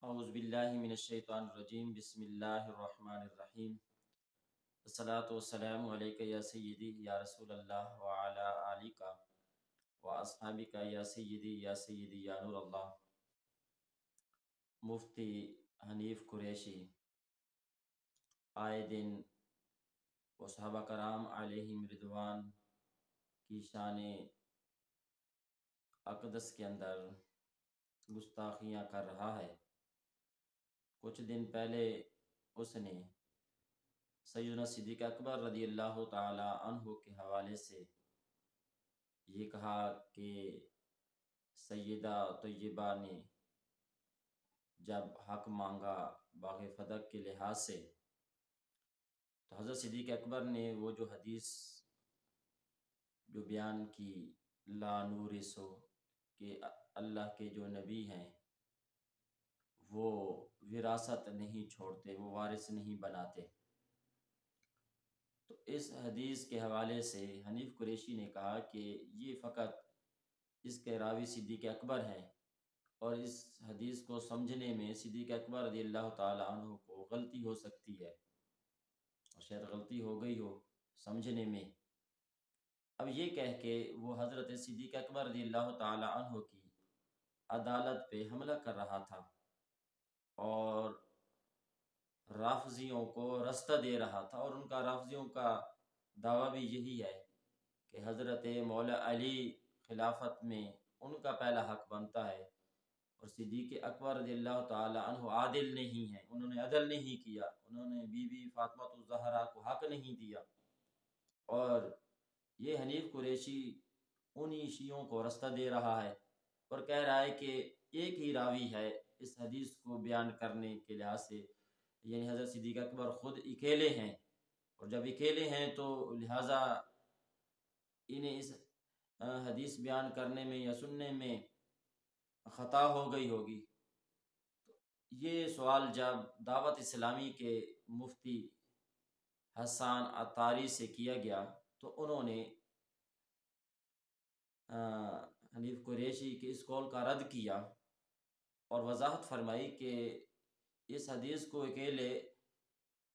اعوذ باللہ من الشیطان الرجیم بسم اللہ الرحمن الرحیم الصلاۃ والسلام علیک یا سیدی یا رسول اللہ وعلی آلک و اصحابک یا سیدی یا نور اللہ۔ مفتی حنیف قریشی آئے دن وہ صحابہ کرام علیہم رضوان کی شان اقدس کے اندر گستاخیاں کر رہا ہے۔ کچھ دن پہلے اس نے سیدنا صدیق اکبر رضی اللہ تعالی عنہ کے حوالے سے یہ کہا کہ سیدہ طیبہ نے جب حق مانگا باغ فدق کے لحاظ سے تو حضرت صدیق اکبر نے وہ جو حدیث جو بیان کی لا نورثو کہ اللہ کے جو نبی ہیں وہ وراثت نہیں چھوڑتے، وہ وارث نہیں بناتے۔ تو اس حدیث کے حوالے سے حنیف قریشی نے کہا کہ یہ فقط اس کے راوی صدیق اکبر ہیں، اور اس حدیث کو سمجھنے میں صدیق اکبر رضی اللہ تعالی عنہ کو غلطی ہو سکتی ہے، اور شاید غلطی ہو گئی ہو سمجھنے میں۔ اب یہ کہہ کے وہ حضرت صدیق اکبر رضی اللہ تعالی عنہ کی عدالت پہ حملہ کر رہا تھا اور رافضیوں کو رستہ دے رہا تھا، اور ان کا رافضیوں کا دعویٰ بھی یہی ہے کہ حضرت مولا علی خلافت میں ان کا پہلا حق بنتا ہے، اور صدیق اکبر رضی اللہ تعالی عنہ عادل نہیں ہیں، انہوں نے عدل نہیں کیا، انہوں نے بی بی فاطمہ الزہرا کو حق نہیں دیا۔ اور یہ حنیف قریشی انہی شیعوں کو رستہ دے رہا ہے اور کہہ رہا ہے کہ ایک ہی راوی ہے اس حدیث کو بیان کرنے کے لحاظ سے، یعنی حضرت صدیق اکبر خود اکیلے ہیں، اور جب اکیلے ہیں تو لہٰذا انہیں اس حدیث بیان کرنے میں یا سننے میں خطا ہو گئی ہوگی۔ یہ سوال جب دعوت اسلامی کے مفتی حسان عطاری سے کیا گیا تو انہوں نے حنیف قریشی کے اس قول کا رد کیا اور وضاحت فرمائی کہ اس حدیث کو اکیلے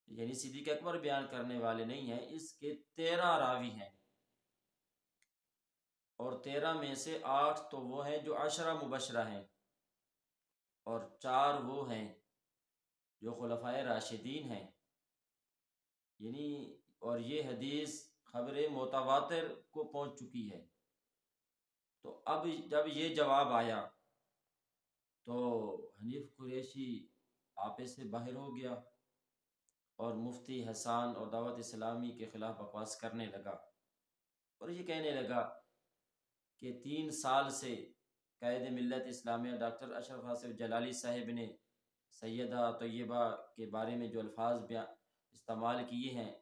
یعنی صدیق اکبر بیان کرنے والے نہیں ہیں، اس کے 13 راوی ہیں، اور 13 میں سے 8 تو وہ ہیں جو عشرہ مبشرہ ہیں، اور 4 وہ ہیں جو خلفائے راشدین ہیں، یعنی اور یہ حدیث خبر متواتر کو پہنچ چکی ہے۔ تو اب جب یہ جواب آیا تو حنیف قریشی آپے سے باہر ہو گیا اور مفتی حسان اور دعوت اسلامی کے خلاف بکواس کرنے لگا، اور یہ کہنے لگا کہ 3 سال سے قائد ملت اسلامیہ ڈاکٹر اشرف آصف جلالی صاحب نے سیدہ طیبہ کے بارے میں جو الفاظ استعمال کیے ہیں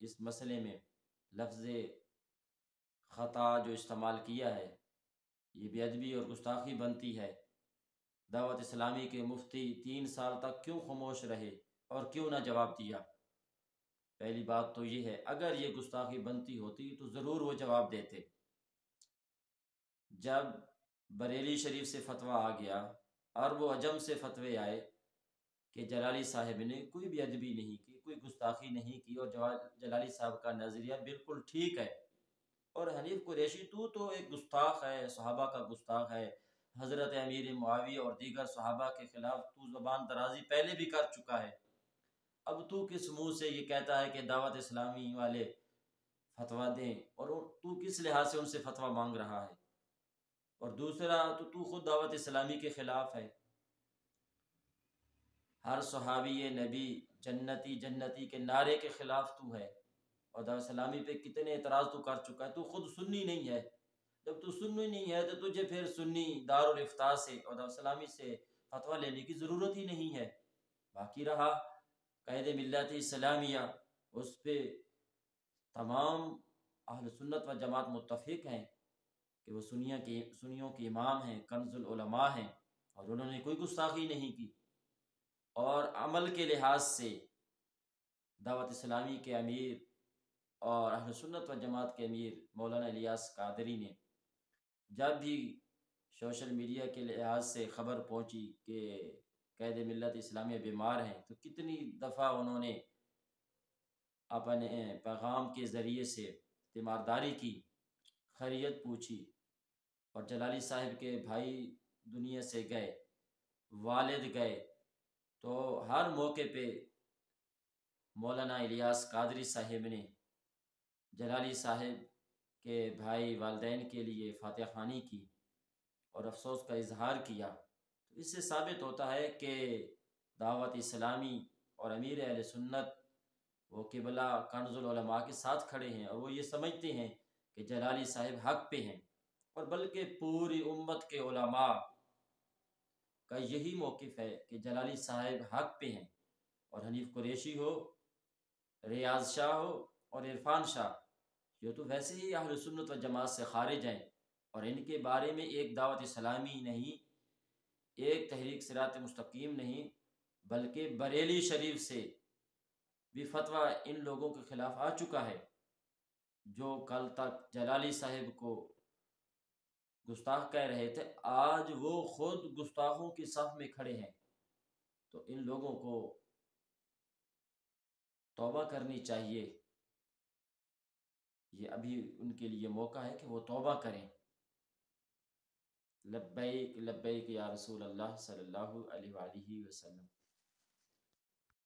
اس مسئلے میں، لفظ خطا جو استعمال کیا ہے، یہ بے ادبی اور گستاخی بنتی ہے۔ دعوت اسلامی کے مفتی 3 سال تک کیوں خاموش رہے اور کیوں نہ جواب دیا؟ پہلی بات تو یہ ہے، اگر یہ گستاخی بنتی ہوتی تو ضرور وہ جواب دیتے۔ جب بریلی شریف سے فتویٰ آ گیا، عرب و عجم سے فتوے آئے کہ جلالی صاحب نے کوئی بھی ادبی نہیں کی، کوئی گستاخی نہیں کی، اور جلالی صاحب کا نظریہ بالکل ٹھیک ہے، اور حنیف قریشی تو ایک گستاخ ہے، صحابہ کا گستاخ ہے، حضرت امیر معاویہ اور دیگر صحابہ کے خلاف تو زبان درازی پہلے بھی کر چکا ہے، اب تو کس منہ سے یہ کہتا ہے کہ دعوت اسلامی والے فتویٰ دیں، اور تو کس لحاظ سے ان سے فتویٰ مانگ رہا ہے؟ اور دوسرا تو خود دعوت اسلامی کے خلاف ہے۔ ہر صحابی نبی جنتی جنتی کے نعرے کے خلاف تو ہے، اور دعوت اسلامی پہ کتنے اعتراض تو کر چکا ہے۔ تو خود سنی نہیں ہے، جب تو سنی نہیں ہے تو تجھے پھر سنی دارالافتاء سے اور دعوت اسلامی سے فتویٰ لینے کی ضرورت ہی نہیں ہے۔ باقی رہا قائد ملت اسلامیہ، اس پہ تمام اہل سنت و جماعت متفق ہیں کہ وہ سنیوں کے امام ہیں، کنز العلماء ہیں، اور انہوں نے کوئی گستاخی نہیں کی۔ اور عمل کے لحاظ سے دعوت اسلامی کے امیر اور اہل سنت و جماعت کے امیر مولانا الیاس قادری نے جب بھی سوشل میڈیا کے لحاظ سے خبر پہنچی کہ قید ملت اسلامیہ بیمار ہیں، تو کتنی دفعہ انہوں نے اپنے پیغام کے ذریعے سے تیمارداری کی، خیریت پوچھی، اور جلالی صاحب کے بھائی دنیا سے گئے، والد گئے، تو ہر موقع پہ مولانا الیاس قادری صاحب نے جلالی صاحب کے بھائی والدین کے لیے فاتحہ خوانی کی اور افسوس کا اظہار کیا۔ تو اس سے ثابت ہوتا ہے کہ دعوت اسلامی اور امیر اہل سنت وہ قبلہ کنز العلماء کے ساتھ کھڑے ہیں، اور وہ یہ سمجھتے ہیں کہ جلالی صاحب حق پہ ہیں، اور بلکہ پوری امت کے علماء کا یہی موقف ہے کہ جلالی صاحب حق پہ ہیں، اور حنیف قریشی ہو، ریاض شاہ ہو، اور عرفان شاہ، یہ تو ویسے ہی اہل سنت و جماعت سے خارج ہیں، اور ان کے بارے میں ایک دعوت اسلامی نہیں، ایک تحریک صراط مستقیم نہیں، بلکہ بریلی شریف سے بھی فتویٰ ان لوگوں کے خلاف آ چکا ہے، جو کل تک جلالی صاحب کو گستاخ کہہ رہے تھے، آج وہ خود گستاخوں کی صف میں کھڑے ہیں۔ تو ان لوگوں کو توبہ کرنی چاہیے، یہ ابھی ان کے لیے موقع ہے کہ وہ توبہ کریں۔ لبیک لبیک یا رسول اللہ صلی اللہ علیہ وآلہ وسلم۔